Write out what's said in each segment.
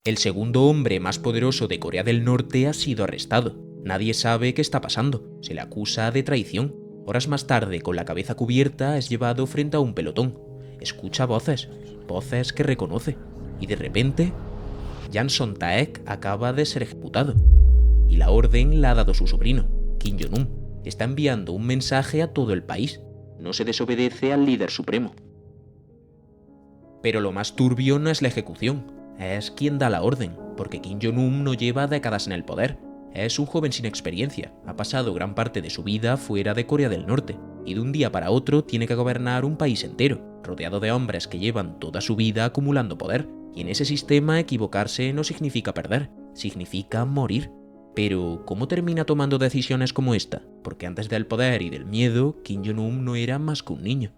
El segundo hombre más poderoso de Corea del Norte ha sido arrestado. Nadie sabe qué está pasando. Se le acusa de traición. Horas más tarde, con la cabeza cubierta, es llevado frente a un pelotón. Escucha voces, voces que reconoce. Y de repente, Jang Song-taek acaba de ser ejecutado. Y la orden la ha dado su sobrino, Kim Jong-un. Está enviando un mensaje a todo el país. No se desobedece al líder supremo. Pero lo más turbio no es la ejecución. Es quien da la orden, porque Kim Jong-un no lleva décadas en el poder. Es un joven sin experiencia, ha pasado gran parte de su vida fuera de Corea del Norte, y de un día para otro tiene que gobernar un país entero, rodeado de hombres que llevan toda su vida acumulando poder, y en ese sistema equivocarse no significa perder, significa morir. Pero, ¿cómo termina tomando decisiones como esta? Porque antes del poder y del miedo, Kim Jong-un no era más que un niño.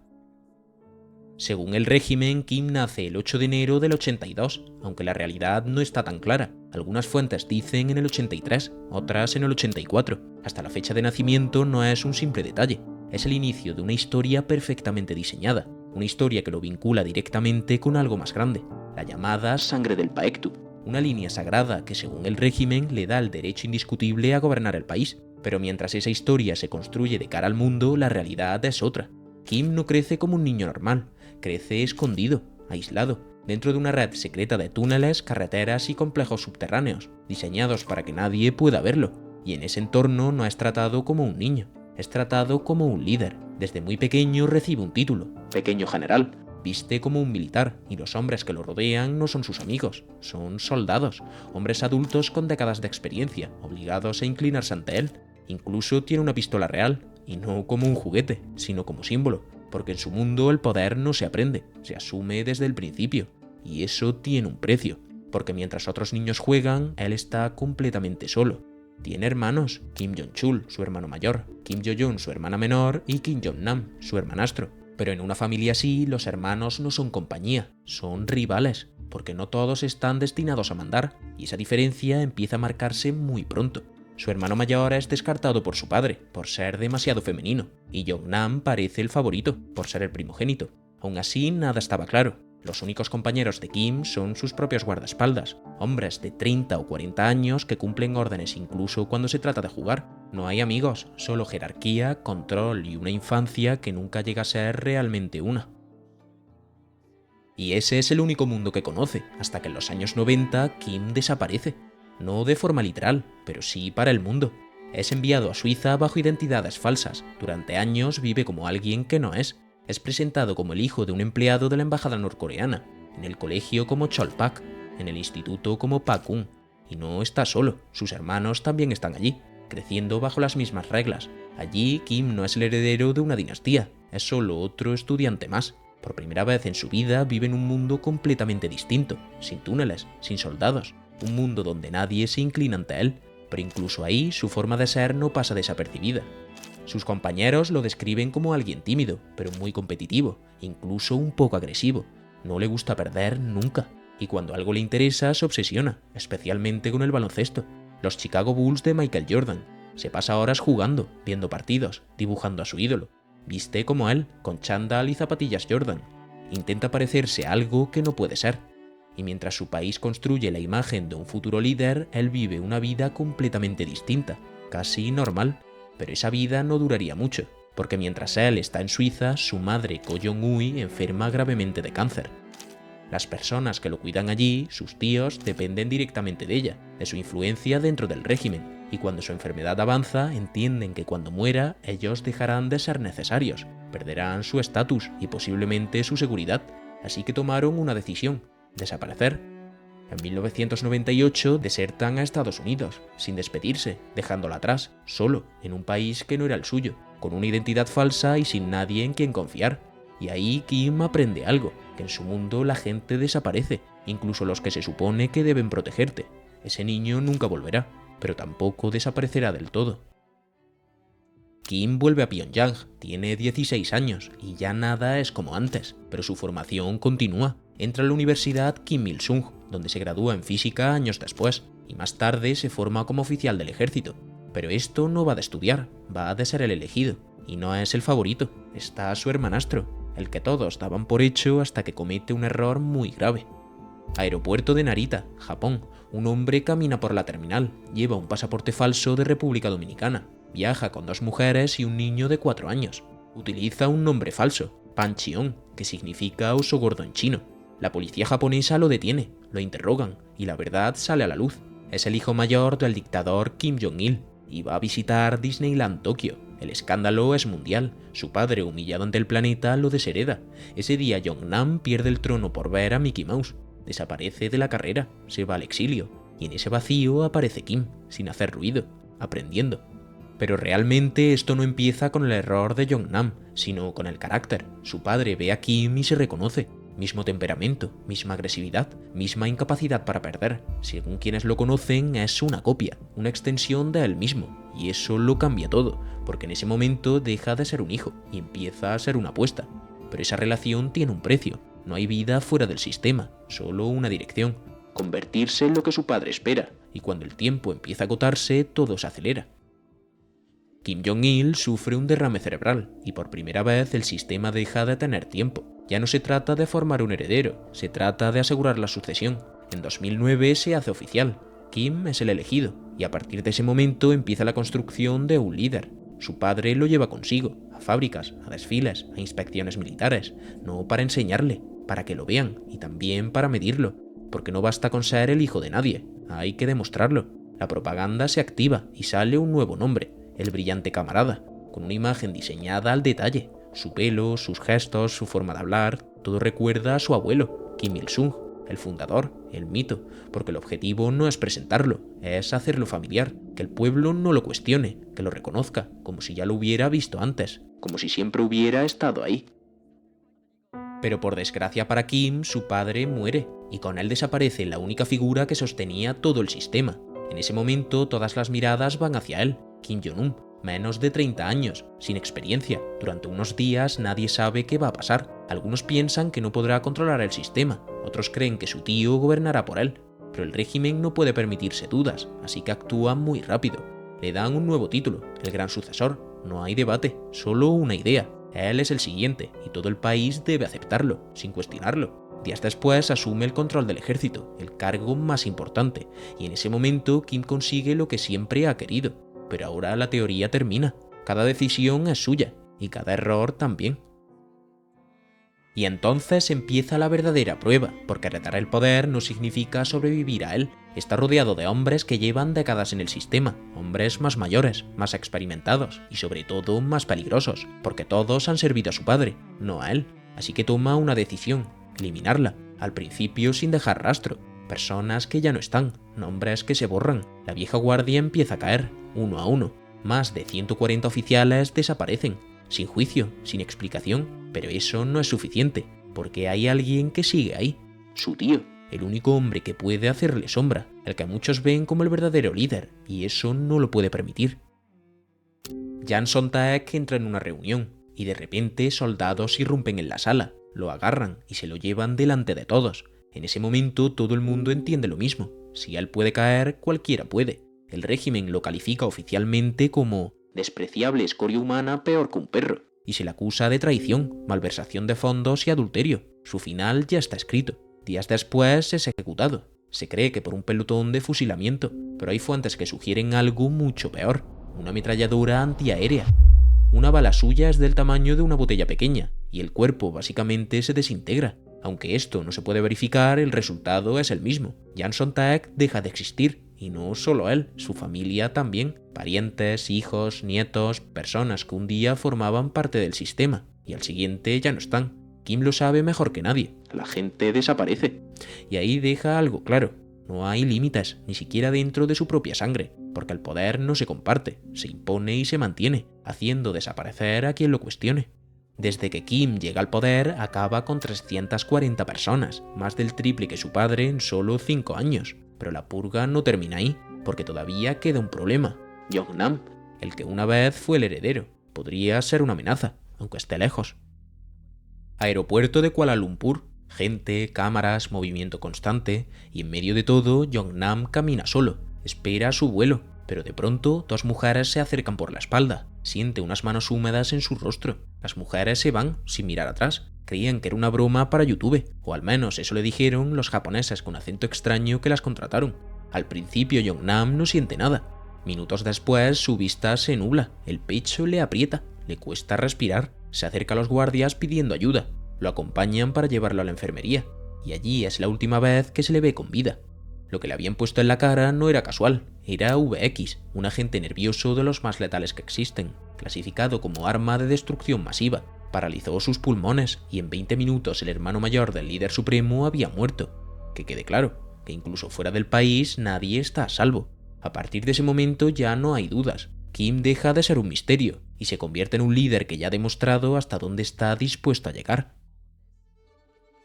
Según el régimen, Kim nace el 8 de enero del 82, aunque la realidad no está tan clara. Algunas fuentes dicen en el 83, otras en el 84. Hasta la fecha de nacimiento no es un simple detalle, es el inicio de una historia perfectamente diseñada, una historia que lo vincula directamente con algo más grande, la llamada sangre del Paektu, una línea sagrada que según el régimen le da el derecho indiscutible a gobernar el país. Pero mientras esa historia se construye de cara al mundo, la realidad es otra. Kim no crece como un niño normal, crece escondido, aislado, dentro de una red secreta de túneles, carreteras y complejos subterráneos, diseñados para que nadie pueda verlo, y en ese entorno no es tratado como un niño, es tratado como un líder. Desde muy pequeño recibe un título, pequeño general, viste como un militar, y los hombres que lo rodean no son sus amigos, son soldados, hombres adultos con décadas de experiencia, obligados a inclinarse ante él. Incluso tiene una pistola real, y no como un juguete, sino como símbolo, porque en su mundo el poder no se aprende, se asume desde el principio, y eso tiene un precio, porque mientras otros niños juegan, él está completamente solo. Tiene hermanos, Kim Jong-chul, su hermano mayor, Kim Jo-yeon, su hermana menor, y Kim Jong-nam, su hermanastro. Pero en una familia así, los hermanos no son compañía, son rivales, porque no todos están destinados a mandar, y esa diferencia empieza a marcarse muy pronto. Su hermano mayor es descartado por su padre, por ser demasiado femenino, y Jong-nam parece el favorito, por ser el primogénito. Aún así, nada estaba claro. Los únicos compañeros de Kim son sus propios guardaespaldas, hombres de 30 o 40 años que cumplen órdenes incluso cuando se trata de jugar. No hay amigos, solo jerarquía, control y una infancia que nunca llega a ser realmente una. Y ese es el único mundo que conoce, hasta que en los años 90 Kim desaparece. No de forma literal, pero sí para el mundo. Es enviado a Suiza bajo identidades falsas. Durante años vive como alguien que no es. Es presentado como el hijo de un empleado de la embajada norcoreana, en el colegio como Chol-pak, en el instituto como Pak-un. Y no está solo, sus hermanos también están allí, creciendo bajo las mismas reglas. Allí Kim no es el heredero de una dinastía, es solo otro estudiante más. Por primera vez en su vida vive en un mundo completamente distinto, sin túneles, sin soldados. Un mundo donde nadie se inclina ante él, pero incluso ahí su forma de ser no pasa desapercibida. Sus compañeros lo describen como alguien tímido, pero muy competitivo, incluso un poco agresivo. No le gusta perder nunca, y cuando algo le interesa se obsesiona, especialmente con el baloncesto. Los Chicago Bulls de Michael Jordan. Se pasa horas jugando, viendo partidos, dibujando a su ídolo. Viste como él, con chándal y zapatillas Jordan. Intenta parecerse a algo que no puede ser. Y mientras su país construye la imagen de un futuro líder, él vive una vida completamente distinta, casi normal. Pero esa vida no duraría mucho, porque mientras él está en Suiza, su madre Ko Jong-ui enferma gravemente de cáncer. Las personas que lo cuidan allí, sus tíos, dependen directamente de ella, de su influencia dentro del régimen, y cuando su enfermedad avanza, entienden que cuando muera, ellos dejarán de ser necesarios, perderán su estatus y posiblemente su seguridad, así que tomaron una decisión: desaparecer. En 1998 desertan a Estados Unidos, sin despedirse, dejándola atrás, solo, en un país que no era el suyo, con una identidad falsa y sin nadie en quien confiar. Y ahí Kim aprende algo, que en su mundo la gente desaparece, incluso los que se supone que deben protegerte. Ese niño nunca volverá, pero tampoco desaparecerá del todo. Kim vuelve a Pyongyang, tiene 16 años y ya nada es como antes, pero su formación continúa. Entra a la Universidad Kim Il-sung, donde se gradúa en física años después, y más tarde se forma como oficial del ejército. Pero esto no va de estudiar, va de ser el elegido, y no es el favorito, está su hermanastro, el que todos daban por hecho hasta que comete un error muy grave. Aeropuerto de Narita, Japón. Un hombre camina por la terminal, lleva un pasaporte falso de República Dominicana, viaja con 2 mujeres y un niño de 4 años. Utiliza un nombre falso, Pan Chion, que significa oso gordo en chino. La policía japonesa lo detiene, lo interrogan y la verdad sale a la luz. Es el hijo mayor del dictador Kim Jong-il y va a visitar Disneyland Tokio. El escándalo es mundial, su padre humillado ante el planeta lo deshereda. Ese día Jong-nam pierde el trono por ver a Mickey Mouse. Desaparece de la carrera, se va al exilio, y en ese vacío aparece Kim, sin hacer ruido, aprendiendo. Pero realmente esto no empieza con el error de Jong-nam, sino con el carácter. Su padre ve a Kim y se reconoce. Mismo temperamento, misma agresividad, misma incapacidad para perder. Según quienes lo conocen, es una copia, una extensión de él mismo. Y eso lo cambia todo, porque en ese momento deja de ser un hijo y empieza a ser una apuesta. Pero esa relación tiene un precio. No hay vida fuera del sistema, solo una dirección. Convertirse en lo que su padre espera, y cuando el tiempo empieza a agotarse, todo se acelera. Kim Jong-il sufre un derrame cerebral, y por primera vez el sistema deja de tener tiempo. Ya no se trata de formar un heredero, se trata de asegurar la sucesión. En 2009 se hace oficial. Kim es el elegido, y a partir de ese momento empieza la construcción de un líder. Su padre lo lleva consigo, a fábricas, a desfiles, a inspecciones militares, no para enseñarle, para que lo vean y también para medirlo, porque no basta con ser el hijo de nadie, hay que demostrarlo. La propaganda se activa y sale un nuevo nombre, el brillante camarada, con una imagen diseñada al detalle. Su pelo, sus gestos, su forma de hablar, todo recuerda a su abuelo, Kim Il-sung, el fundador, el mito, porque el objetivo no es presentarlo, es hacerlo familiar, que el pueblo no lo cuestione, que lo reconozca, como si ya lo hubiera visto antes, como si siempre hubiera estado ahí. Pero por desgracia para Kim, su padre muere, y con él desaparece la única figura que sostenía todo el sistema. En ese momento todas las miradas van hacia él, Kim Jong-un, menos de 30 años, sin experiencia. Durante unos días nadie sabe qué va a pasar. Algunos piensan que no podrá controlar el sistema, otros creen que su tío gobernará por él. Pero el régimen no puede permitirse dudas, así que actúa muy rápido. Le dan un nuevo título, el gran sucesor. No hay debate, solo una idea. Él es el siguiente, y todo el país debe aceptarlo, sin cuestionarlo. Días después asume el control del ejército, el cargo más importante, y en ese momento Kim consigue lo que siempre ha querido. Pero ahora la teoría termina. Cada decisión es suya, y cada error también. Y entonces empieza la verdadera prueba, porque heredar el poder no significa sobrevivir a él. Está rodeado de hombres que llevan décadas en el sistema, hombres más mayores, más experimentados y sobre todo más peligrosos, porque todos han servido a su padre, no a él. Así que toma una decisión, eliminarla, al principio sin dejar rastro. Personas que ya no están, nombres que se borran. La vieja guardia empieza a caer, uno a uno. Más de 140 oficiales desaparecen, sin juicio, sin explicación. Pero eso no es suficiente, porque hay alguien que sigue ahí, su tío, el único hombre que puede hacerle sombra, el que muchos ven como el verdadero líder, y eso no lo puede permitir. Jan Sontaek entra en una reunión, y de repente soldados irrumpen en la sala, lo agarran y se lo llevan delante de todos. En ese momento todo el mundo entiende lo mismo, si él puede caer, cualquiera puede. El régimen lo califica oficialmente como despreciable escoria humana peor que un perro, y se le acusa de traición, malversación de fondos y adulterio. Su final ya está escrito. Días después es ejecutado. Se cree que por un pelotón de fusilamiento, pero hay fuentes que sugieren algo mucho peor, una ametralladora antiaérea. Una bala suya es del tamaño de una botella pequeña, y el cuerpo básicamente se desintegra. Aunque esto no se puede verificar, el resultado es el mismo. Jan Sontaek deja de existir. Y no solo él, su familia también. Parientes, hijos, nietos, personas que un día formaban parte del sistema y al siguiente ya no están. Kim lo sabe mejor que nadie. La gente desaparece. Y ahí deja algo claro. No hay límites, ni siquiera dentro de su propia sangre, porque el poder no se comparte, se impone y se mantiene, haciendo desaparecer a quien lo cuestione. Desde que Kim llega al poder, acaba con 340 personas, más del triple que su padre en solo 5 años. Pero la purga no termina ahí, porque todavía queda un problema. Jong-nam, el que una vez fue el heredero, podría ser una amenaza, aunque esté lejos. Aeropuerto de Kuala Lumpur. Gente, cámaras, movimiento constante, y en medio de todo, Jong-nam camina solo, espera a su vuelo. Pero de pronto, dos mujeres se acercan por la espalda. Siente unas manos húmedas en su rostro. Las mujeres se van, sin mirar atrás. Creían que era una broma para YouTube, o al menos eso le dijeron los japoneses con acento extraño que las contrataron. Al principio Yeonnam no siente nada. Minutos después su vista se nubla, el pecho le aprieta, le cuesta respirar, se acerca a los guardias pidiendo ayuda. Lo acompañan para llevarlo a la enfermería, y allí es la última vez que se le ve con vida. Lo que le habían puesto en la cara no era casual, era VX, un agente nervioso de los más letales que existen, clasificado como arma de destrucción masiva. Paralizó sus pulmones y en 20 minutos el hermano mayor del líder supremo había muerto. Que quede claro, que incluso fuera del país nadie está a salvo. A partir de ese momento ya no hay dudas. Kim deja de ser un misterio y se convierte en un líder que ya ha demostrado hasta dónde está dispuesto a llegar.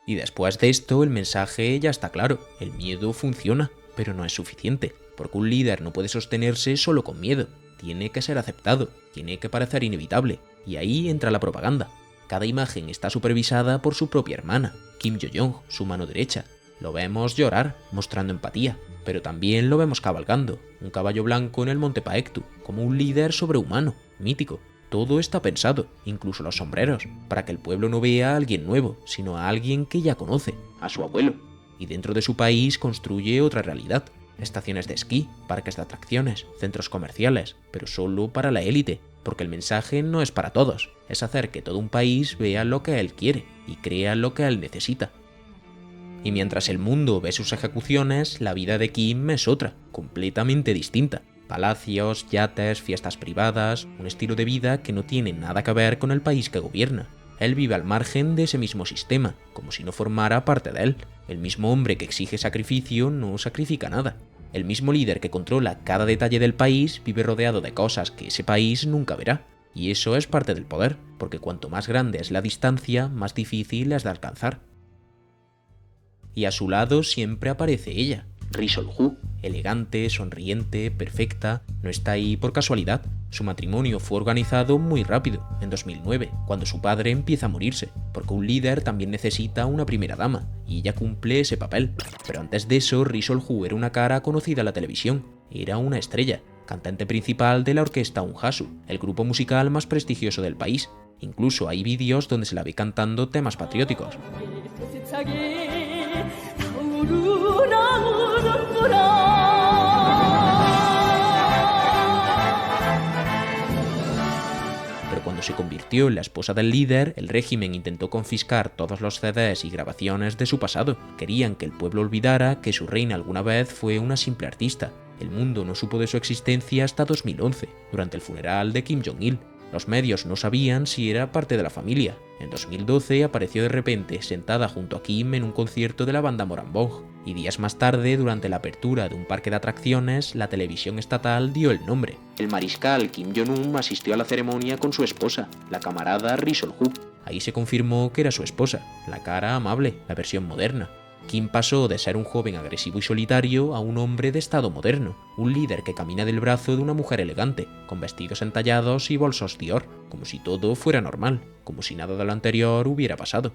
Y después de esto el mensaje ya está claro, el miedo funciona, pero no es suficiente, porque un líder no puede sostenerse solo con miedo, tiene que ser aceptado, tiene que parecer inevitable, y ahí entra la propaganda. Cada imagen está supervisada por su propia hermana, Kim Yo-jong, su mano derecha. Lo vemos llorar, mostrando empatía, pero también lo vemos cabalgando, un caballo blanco en el Monte Paektu, como un líder sobrehumano, mítico. Todo está pensado, incluso los sombreros, para que el pueblo no vea a alguien nuevo, sino a alguien que ya conoce, a su abuelo. Y dentro de su país construye otra realidad. Estaciones de esquí, parques de atracciones, centros comerciales, pero solo para la élite, porque el mensaje no es para todos, es hacer que todo un país vea lo que él quiere y crea lo que él necesita. Y mientras el mundo ve sus ejecuciones, la vida de Kim es otra, completamente distinta. Palacios, yates, fiestas privadas, un estilo de vida que no tiene nada que ver con el país que gobierna. Él vive al margen de ese mismo sistema, como si no formara parte de él. El mismo hombre que exige sacrificio no sacrifica nada. El mismo líder que controla cada detalle del país vive rodeado de cosas que ese país nunca verá. Y eso es parte del poder, porque cuanto más grande es la distancia, más difícil es de alcanzar. Y a su lado siempre aparece ella, Ri Sol-ju, elegante, sonriente, perfecta, no está ahí por casualidad. Su matrimonio fue organizado muy rápido, en 2009, cuando su padre empieza a morirse, porque un líder también necesita una primera dama, y ella cumple ese papel. Pero antes de eso, Ri Sol-ju era una cara conocida en la televisión, era una estrella, cantante principal de la orquesta Unhasu, el grupo musical más prestigioso del país. Incluso hay vídeos donde se la ve cantando temas patrióticos. Pero cuando se convirtió en la esposa del líder, el régimen intentó confiscar todos los CDs y grabaciones de su pasado. Querían que el pueblo olvidara que su reina alguna vez fue una simple artista. El mundo no supo de su existencia hasta 2011, durante el funeral de Kim Jong-il. Los medios no sabían si era parte de la familia. En 2012 apareció de repente sentada junto a Kim en un concierto de la banda Moranbong, y días más tarde, durante la apertura de un parque de atracciones, la televisión estatal dio el nombre. El mariscal Kim Jong-un asistió a la ceremonia con su esposa, la camarada Ri Sol-ju. Ahí se confirmó que era su esposa, la cara amable, la versión moderna. Kim pasó de ser un joven agresivo y solitario a un hombre de estado moderno, un líder que camina del brazo de una mujer elegante, con vestidos entallados y bolsos Dior, como si todo fuera normal, como si nada de lo anterior hubiera pasado.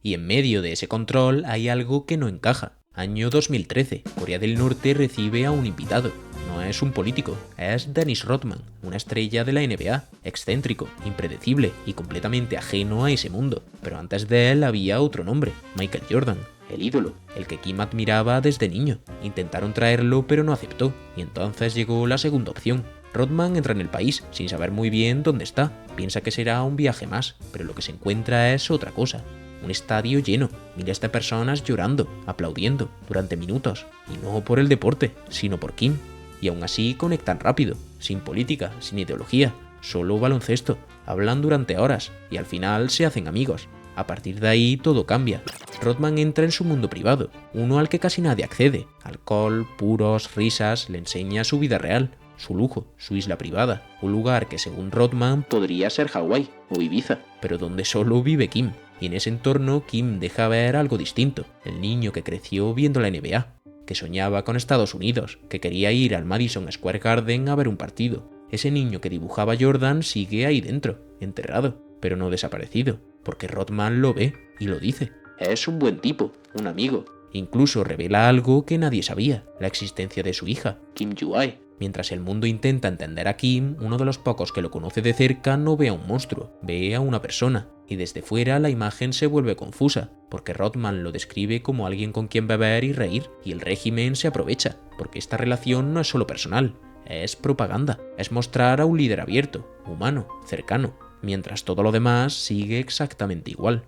Y en medio de ese control hay algo que no encaja. Año 2013, Corea del Norte recibe a un invitado. No es un político, es Dennis Rodman, una estrella de la NBA, excéntrico, impredecible y completamente ajeno a ese mundo. Pero antes de él había otro nombre, Michael Jordan, el ídolo, el que Kim admiraba desde niño. Intentaron traerlo pero no aceptó, y entonces llegó la segunda opción. Rodman entra en el país sin saber muy bien dónde está, piensa que será un viaje más, pero lo que se encuentra es otra cosa. Un estadio lleno, miles de personas llorando, aplaudiendo, durante minutos, y no por el deporte, sino por Kim. Y aún así conectan rápido, sin política, sin ideología, solo baloncesto, hablan durante horas, y al final se hacen amigos. A partir de ahí todo cambia. Rodman entra en su mundo privado, uno al que casi nadie accede. Alcohol, puros, risas, le enseña su vida real, su lujo, su isla privada, un lugar que según Rodman podría ser Hawái o Ibiza, pero donde solo vive Kim. Y en ese entorno Kim deja ver algo distinto, el niño que creció viendo la NBA, que soñaba con Estados Unidos, que quería ir al Madison Square Garden a ver un partido. Ese niño que dibujaba Jordan sigue ahí dentro, enterrado, pero no desaparecido, porque Rodman lo ve y lo dice. Es un buen tipo, un amigo, Incluso revela algo que nadie sabía, la existencia de su hija, Kim Yu-ae. Mientras el mundo intenta entender a Kim, uno de los pocos que lo conoce de cerca no ve a un monstruo, ve a una persona, y desde fuera la imagen se vuelve confusa, porque Rothman lo describe como alguien con quien beber y reír, y el régimen se aprovecha, porque esta relación no es solo personal, es propaganda, es mostrar a un líder abierto, humano, cercano, mientras todo lo demás sigue exactamente igual.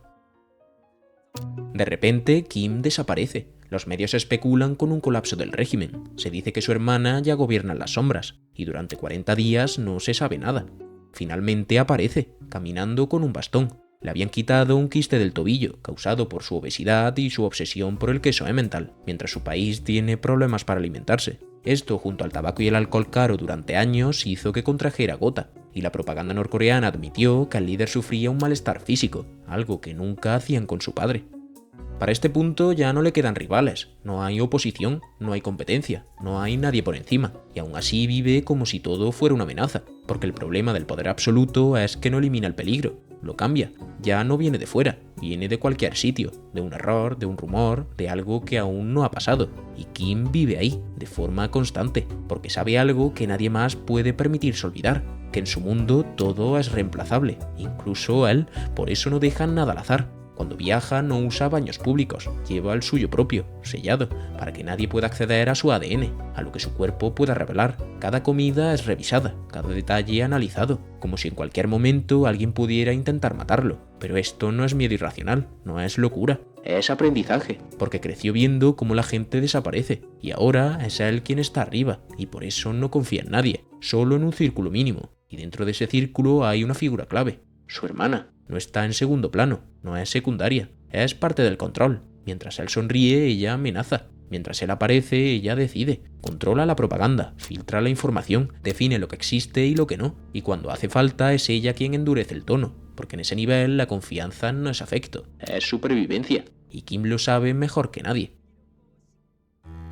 De repente, Kim desaparece. Los medios especulan con un colapso del régimen. Se dice que su hermana ya gobierna en las sombras, y durante 40 días no se sabe nada. Finalmente aparece, caminando con un bastón. Le habían quitado un quiste del tobillo, causado por su obesidad y su obsesión por el queso Emmental, mientras su país tiene problemas para alimentarse. Esto, junto al tabaco y el alcohol caro durante años, hizo que contrajera gota, y la propaganda norcoreana admitió que el líder sufría un malestar físico, algo que nunca hacían con su padre. Para este punto ya no le quedan rivales, no hay oposición, no hay competencia, no hay nadie por encima, y aún así vive como si todo fuera una amenaza, porque el problema del poder absoluto es que no elimina el peligro, lo cambia, ya no viene de fuera, viene de cualquier sitio, de un error, de un rumor, de algo que aún no ha pasado, y Kim vive ahí, de forma constante, porque sabe algo que nadie más puede permitirse olvidar, que en su mundo todo es reemplazable, incluso él, por eso no deja nada al azar. Cuando viaja no usa baños públicos, lleva el suyo propio, sellado, para que nadie pueda acceder a su ADN, a lo que su cuerpo pueda revelar. Cada comida es revisada, cada detalle analizado, como si en cualquier momento alguien pudiera intentar matarlo. Pero esto no es miedo irracional, no es locura, es aprendizaje, porque creció viendo cómo la gente desaparece, y ahora es él quien está arriba, y por eso no confía en nadie, solo en un círculo mínimo, y dentro de ese círculo hay una figura clave, su hermana. No está en segundo plano, no es secundaria, es parte del control. Mientras él sonríe, ella amenaza. Mientras él aparece, ella decide. Controla la propaganda, filtra la información, define lo que existe y lo que no. Y cuando hace falta es ella quien endurece el tono, porque en ese nivel la confianza no es afecto, es supervivencia. Y Kim lo sabe mejor que nadie.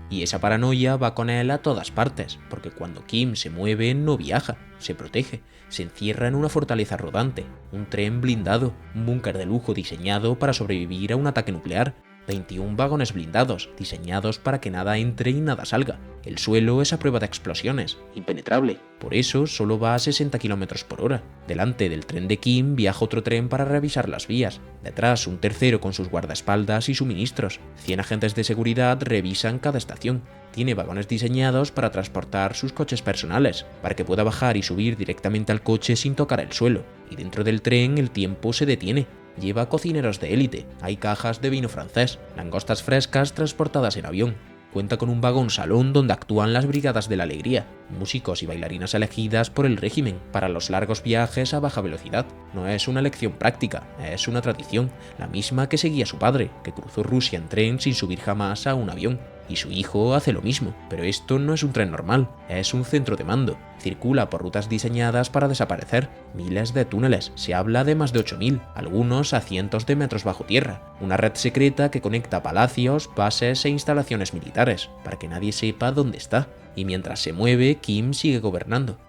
Y esa paranoia va con él a todas partes, porque cuando Kim se mueve no viaja, se protege, se encierra en una fortaleza rodante, un tren blindado, un búnker de lujo diseñado para sobrevivir a un ataque nuclear, 21 vagones blindados, diseñados para que nada entre y nada salga. El suelo es a prueba de explosiones, impenetrable, por eso solo va a 60 km por hora. Delante del tren de Kim viaja otro tren para revisar las vías, detrás un tercero con sus guardaespaldas y suministros. 100 agentes de seguridad revisan cada estación. Tiene vagones diseñados para transportar sus coches personales, para que pueda bajar y subir directamente al coche sin tocar el suelo, y dentro del tren el tiempo se detiene. Lleva cocineros de élite, hay cajas de vino francés, langostas frescas transportadas en avión. Cuenta con un vagón salón donde actúan las brigadas de la alegría, músicos y bailarinas elegidas por el régimen para los largos viajes a baja velocidad. No es una elección práctica, es una tradición, la misma que seguía su padre, que cruzó Rusia en tren sin subir jamás a un avión. Y su hijo hace lo mismo, pero esto no es un tren normal, es un centro de mando. Circula por rutas diseñadas para desaparecer, miles de túneles, se habla de más de 8000, algunos a cientos de metros bajo tierra. Una red secreta que conecta palacios, bases e instalaciones militares, para que nadie sepa dónde está. Y mientras se mueve, Kim sigue gobernando.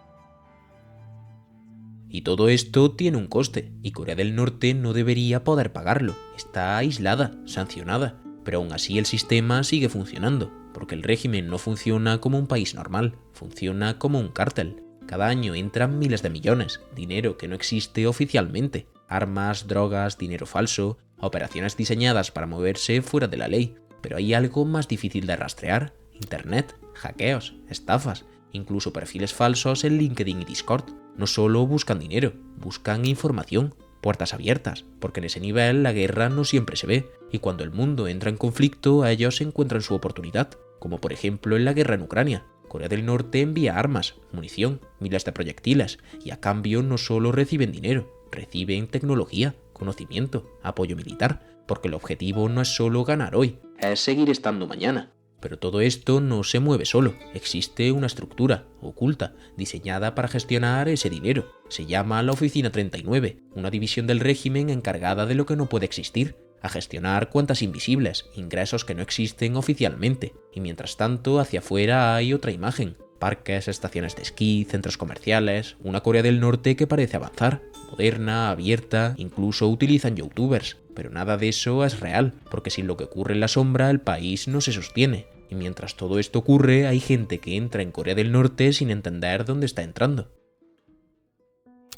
Y todo esto tiene un coste, y Corea del Norte no debería poder pagarlo. Está aislada, sancionada. Pero aún así el sistema sigue funcionando, porque el régimen no funciona como un país normal, funciona como un cártel. Cada año entran miles de millones, dinero que no existe oficialmente, armas, drogas, dinero falso, operaciones diseñadas para moverse fuera de la ley. Pero hay algo más difícil de rastrear: internet, hackeos, estafas, incluso perfiles falsos en LinkedIn y Discord. No solo buscan dinero, buscan información. Puertas abiertas, porque en ese nivel la guerra no siempre se ve, y cuando el mundo entra en conflicto, ellos encuentran su oportunidad, como por ejemplo en la guerra en Ucrania. Corea del Norte envía armas, munición, miles de proyectiles, y a cambio no solo reciben dinero, reciben tecnología, conocimiento, apoyo militar, porque el objetivo no es solo ganar hoy, es seguir estando mañana. Pero todo esto no se mueve solo, existe una estructura oculta, diseñada para gestionar ese dinero. Se llama la Oficina 39, una división del régimen encargada de lo que no puede existir, a gestionar cuentas invisibles, ingresos que no existen oficialmente. Y mientras tanto, hacia afuera hay otra imagen: parques, estaciones de esquí, centros comerciales, una Corea del Norte que parece avanzar, moderna, abierta, incluso utilizan youtubers. Pero nada de eso es real, porque sin lo que ocurre en la sombra el país no se sostiene. Y mientras todo esto ocurre, hay gente que entra en Corea del Norte sin entender dónde está entrando.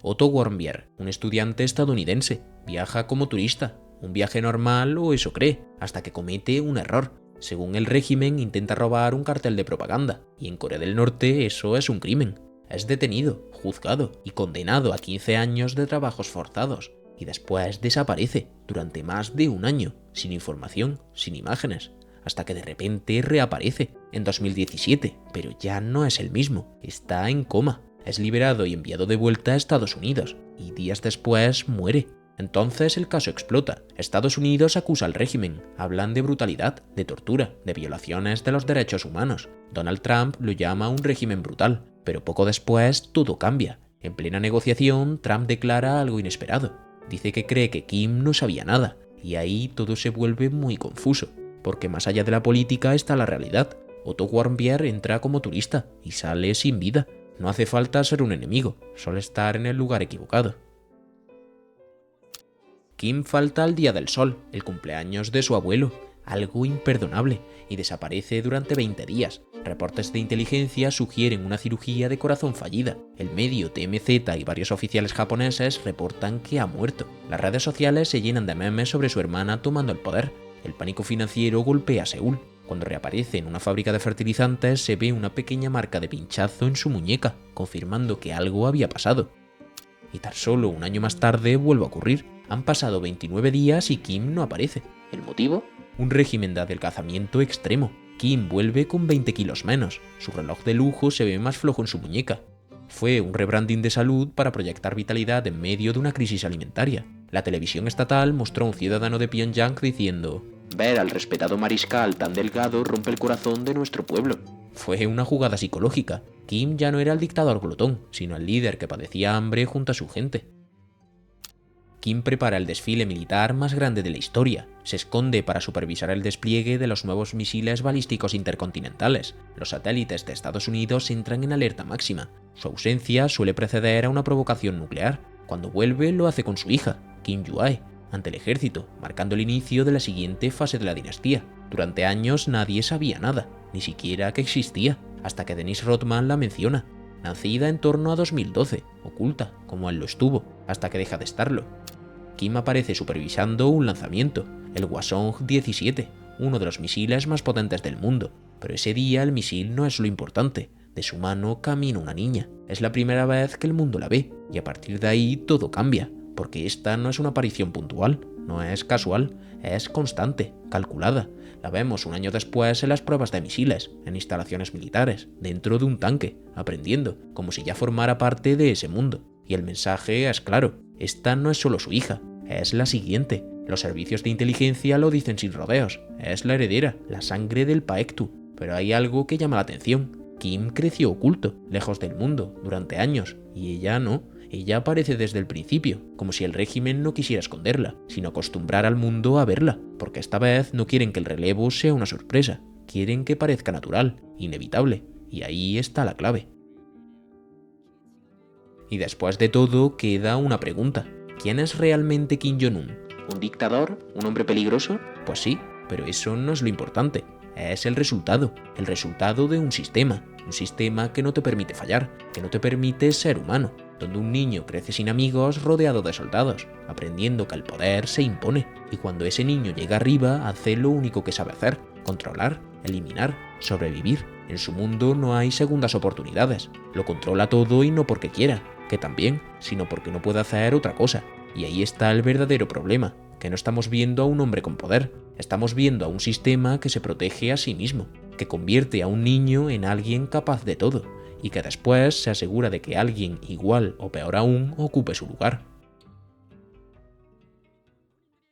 Otto Warmbier, un estudiante estadounidense, viaja como turista. Un viaje normal, o eso cree, hasta que comete un error. Según el régimen, intenta robar un cartel de propaganda, y en Corea del Norte eso es un crimen. Es detenido, juzgado y condenado a 15 años de trabajos forzados, y después desaparece durante más de un año, sin información, sin imágenes, hasta que de repente reaparece en 2017, pero ya no es el mismo, está en coma. Es liberado y enviado de vuelta a Estados Unidos, y días después muere. Entonces el caso explota. Estados Unidos acusa al régimen, hablan de brutalidad, de tortura, de violaciones de los derechos humanos. Donald Trump lo llama un régimen brutal, pero poco después todo cambia. En plena negociación, Trump declara algo inesperado. Dice que cree que Kim no sabía nada, y ahí todo se vuelve muy confuso, porque más allá de la política está la realidad. Otto Warmbier entra como turista y sale sin vida. No hace falta ser un enemigo, solo estar en el lugar equivocado. Kim falta al Día del Sol, el cumpleaños de su abuelo, algo imperdonable, y desaparece durante 20 días. Reportes de inteligencia sugieren una cirugía de corazón fallida. El medio TMZ y varios oficiales japoneses reportan que ha muerto. Las redes sociales se llenan de memes sobre su hermana tomando el poder. El pánico financiero golpea a Seúl. Cuando reaparece en una fábrica de fertilizantes se ve una pequeña marca de pinchazo en su muñeca, confirmando que algo había pasado. Y tan solo un año más tarde vuelve a ocurrir. Han pasado 29 días y Kim no aparece. ¿El motivo? Un régimen de adelgazamiento extremo. Kim vuelve con 20 kilos menos. Su reloj de lujo se ve más flojo en su muñeca. Fue un rebranding de salud para proyectar vitalidad en medio de una crisis alimentaria. La televisión estatal mostró a un ciudadano de Pyongyang diciendo: «Ver al respetado mariscal tan delgado rompe el corazón de nuestro pueblo». Fue una jugada psicológica. Kim ya no era el dictador glotón, sino el líder que padecía hambre junto a su gente. Kim prepara el desfile militar más grande de la historia. Se esconde para supervisar el despliegue de los nuevos misiles balísticos intercontinentales. Los satélites de Estados Unidos entran en alerta máxima. Su ausencia suele preceder a una provocación nuclear. Cuando vuelve lo hace con su hija, Kim Yu-ae, ante el ejército, marcando el inicio de la siguiente fase de la dinastía. Durante años nadie sabía nada, ni siquiera que existía, hasta que Dennis Rodman la menciona. Nacida en torno a 2012, oculta, como él lo estuvo, hasta que deja de estarlo. Kim aparece supervisando un lanzamiento, el Hwasong-17, uno de los misiles más potentes del mundo. Pero ese día el misil no es lo importante. De su mano camina una niña. Es la primera vez que el mundo la ve, y a partir de ahí todo cambia, porque esta no es una aparición puntual, no es casual, es constante, calculada. La vemos un año después en las pruebas de misiles, en instalaciones militares, dentro de un tanque, aprendiendo, como si ya formara parte de ese mundo. Y el mensaje es claro, esta no es solo su hija, es la siguiente. Los servicios de inteligencia lo dicen sin rodeos, es la heredera, la sangre del Paektu. Pero hay algo que llama la atención. Kim creció oculto, lejos del mundo, durante años, y ella no. Ella aparece desde el principio, como si el régimen no quisiera esconderla, sino acostumbrar al mundo a verla, porque esta vez no quieren que el relevo sea una sorpresa, quieren que parezca natural, inevitable, y ahí está la clave. Y después de todo queda una pregunta: ¿quién es realmente Kim Jong-un? ¿Un dictador? ¿Un hombre peligroso? Pues sí, pero eso no es lo importante. Es el resultado de un sistema que no te permite fallar, que no te permite ser humano, donde un niño crece sin amigos rodeado de soldados, aprendiendo que el poder se impone, y cuando ese niño llega arriba hace lo único que sabe hacer: controlar, eliminar, sobrevivir. En su mundo no hay segundas oportunidades, lo controla todo y no porque quiera, que también, sino porque no puede hacer otra cosa. Y ahí está el verdadero problema, que no estamos viendo a un hombre con poder, estamos viendo a un sistema que se protege a sí mismo, que convierte a un niño en alguien capaz de todo, y que después se asegura de que alguien igual o peor aún ocupe su lugar.